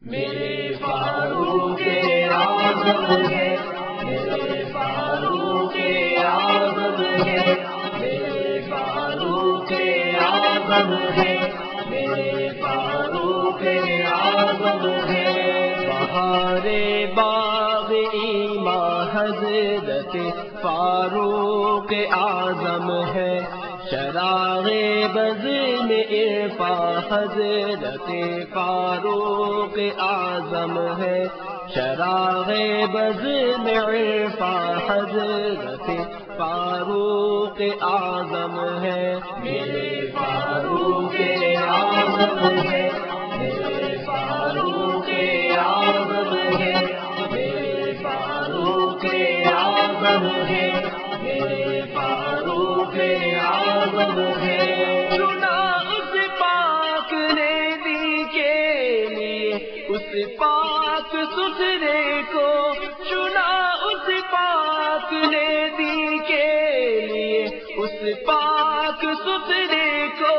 میرے فاروق اعظم ہے، میرے فاروق اعظم ہے، میرے فاروق اعظم ہے، میرے فاروق اعظم ہے۔ بہار باغ ایمان حضرت فاروق اعظم ہے، چراغ بزم عرفاں حضرت فاروق اعظم ہے، چراغ بزم عرفاں حضرت فاروق اعظم ہے۔ میرے فاروق اعظم ہے، میرے فاروق اعظم ہے، میرے فاروق اعظم ہے، میرے فاروق اعظم ہے۔ چنا اس پاک نے دی کے لیے اس پاک ستھرے کو، چنا اس پاک نے دی کے لیے اس پاک ستھرے کو،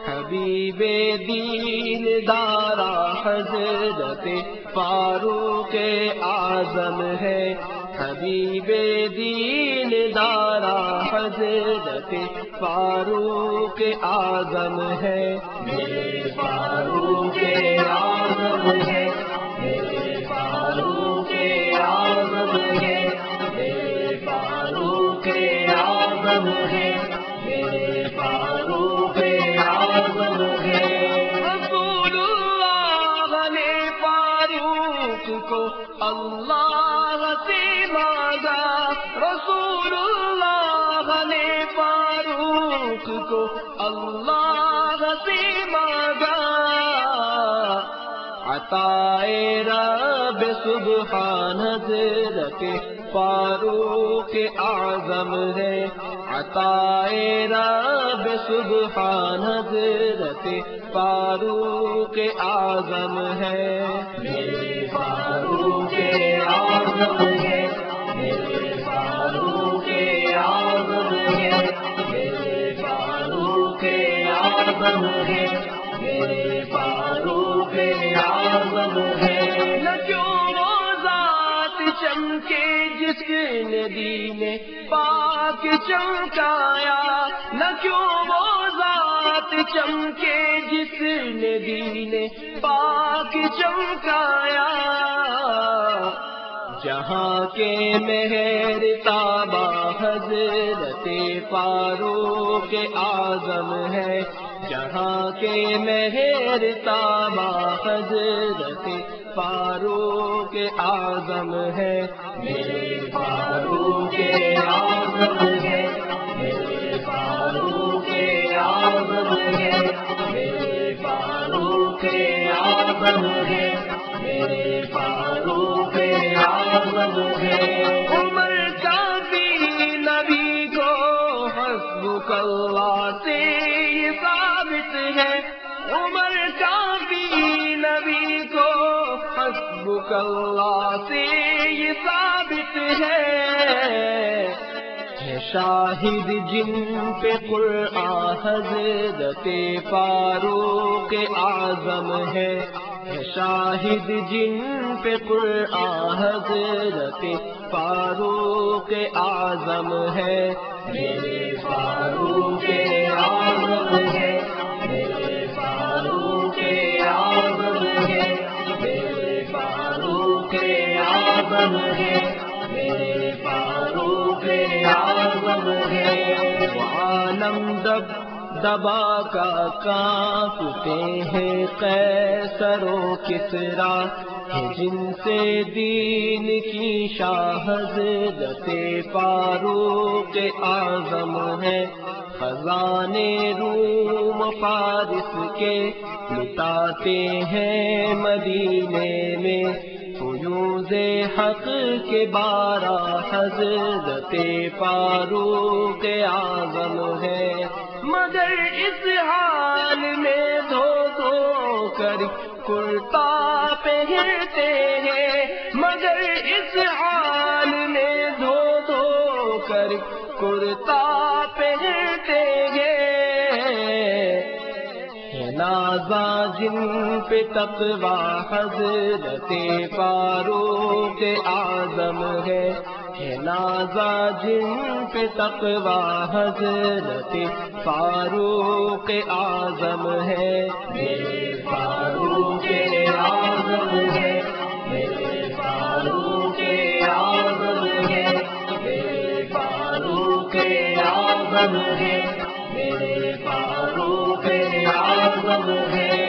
حبیب دین دارا حضرت فاروق اعظم ہے، حبیب دین دارا حضرت فاروق اعظم ہے۔ میرے فاروق اعظم ہے، میرے فاروق اعظم ہے، میرے فاروق اعظم ہے، میرے فاروق اعظم ہے۔ رسول اللہ نے فاروق کو اللہ سے مانگا، رسول اللہ نے فاروق کو اللہ سے مانگا، عطائے رب سبحان حضرت فاروق اعظم ہے، عطائے رب سبحان حضرت فاروق اعظم ہے۔ میرے فاروق اعظم ہے، میرے فاروق اعظم ہے، میرے فاروق اعظم ہے، میرے فاروق اعظم ہے۔ نہ کیوں وہ ذات چمکے جس نبی نے پاک چمکایا، نہ کیوں وہ ذات چمکے جس نبی نے پاک چمکایا، جہاں کے مہر تابہ حضرت فاروق اعظم ہے، جہاں کے مہر تابہ حضرت فاروق اعظم ہے۔ میرے فاروق اعظم ہے، میرے فاروق اعظم ہے، میرے فاروق اعظم ہے، میرے فاروق اعظم ہے۔ عمر کافی نبی کو حسبک اللہ سے یہ ثابت ہے، عمر کافی نبی کو حسبک اللہ سے یہ ثابت ہے، شاہد جن پہ قرآن حضرت فاروق اعظم ہے، شاہد جن پہ قرآن حضرت فاروق اعظم ہے۔ میرے فاروق اعظم ہے، میرے فاروق اعظم ہے، میرے فاروق اعظم ہے، میرے فاروق اعظم ہے۔ عالم دبا کا کانپتے ہیں قیصر و کسریٰ، جن سے دین کی شاہ حضرت فاروق اعظم ہے، خزانے روم فارس کے لٹاتے ہیں مدینے میں، فیوز حق کے بارہ حضرت فاروق اعظم ہے، مگر اس حال میں دھو دھو کر کرتا پہنتے ہیں، مگر اس حال میں دھو دھو کر کرتا پہنتے ہیں، نازا جن پہ تقویٰ حضرت فاروق اعظم ہے نازا جن پہ تقویٰ حضرت فاروق اعظم ہے میرے فاروق اعظم ہے میرے فاروق اعظم ہے میرے فاروق اعظم ہے میرے فاروق اعظم ہے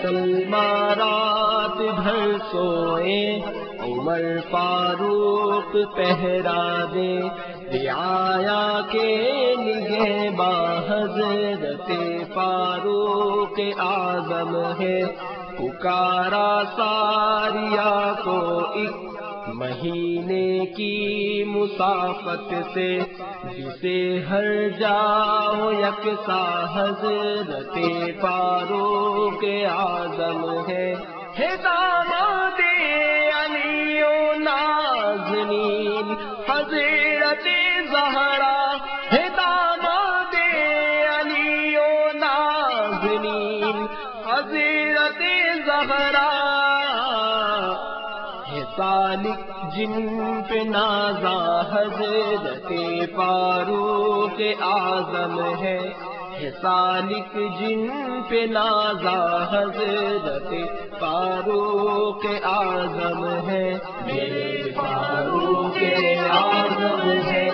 سلمہ رات بھر سوئے عمر فاروق پہرا دے رعایا کے لیے حضرت فاروق اعظم ہے پکارا ساریہ کو ایک مہینے کی مسافت سے جسے ہر جاؤ یکساں حضرت فاروق اعظم ہے داماد علی و نازنین حضرت زہرا ہے داماد علی و نازنین حضرت زہرا سالک جن پہ نازا حضرت فاروق اعظم ہے سالک جن پہ نازا حضرت فاروق اعظم ہے میرے فاروق اعظم ہے